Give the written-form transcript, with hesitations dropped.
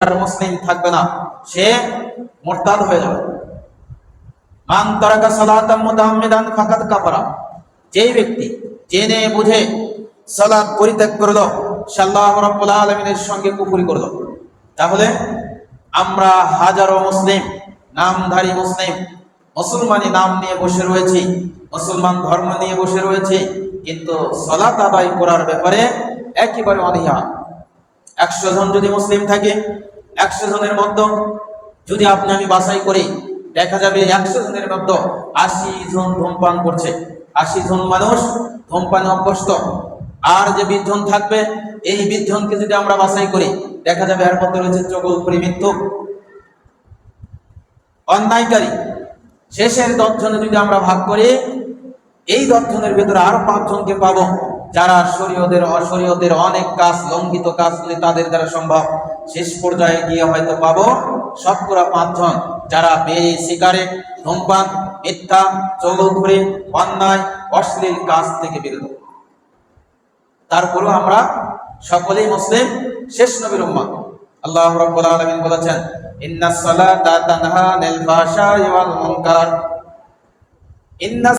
মুসলিম থাকবে না, সে মুরতাদ হয়ে যাবে। মান তারাকা সালাতাম মুতাআম্মিদান ফাকাদ কাফারা, যেই ব্যক্তি জেনে বুঝে সালাত পরিত্যাগ করলো সে আল্লাহ রাব্বুল আলামিনের সঙ্গে কুফরি করলো। তাহলে আমরা হাজারো মুসলিম, নামধারী মুসলিম, মুসলমানি নাম নিয়ে বসে রয়েছি, মুসলমান ধর্ম নিয়ে বসে রয়েছি, কিন্তু সালাত আদায় করার ব্যাপারে একেবারে অনীহা। 100 জন যদি মুসলিম থাকে, 100 জনের মধ্যে যদি আপনি আমি বাছাই করি, দেখা যাবে 100 জনের মধ্যে 80 জন ধূমপান করছে, 80 জন মানুষ ধূমপানে অভ্যস্ত। আর যে 20 জন থাকবে, এই 20 জনকে যদি আমরা বাছাই করি, দেখা যাবে এর মধ্যে রয়েছে চগলখড়ি, মিথ্যুক, অন্যায়কারী। শেষের 10 জনে যদি আমরা ভাগ করি, এই 10 জনের ভেতরে আরো 5 জনকে পাবো যারা শরীয়তের অশরীয়তের অনেক কাজ, লঙ্ঘিত কাজগুলি তাদের দ্বারা সম্ভব। শেষ পর্যায়ে গিয়ে হয়তো পাবো শতকরা 5 জন যারা বিড়ি, সিগারেট, ধূমপান, মিথ্যা, চগলখড়ি, অন্যায়, অশ্লীল কাজ থেকে বিরত। তারপরেও আমরা সকলেই মুসলিম, শেষ নবীর উম্মত। আল্লাহ রাব্বুল আলামিন বলেছেন, ইন্নাস সালাতা তানহা আনিল ফাহশাই ওয়াল মুনকার।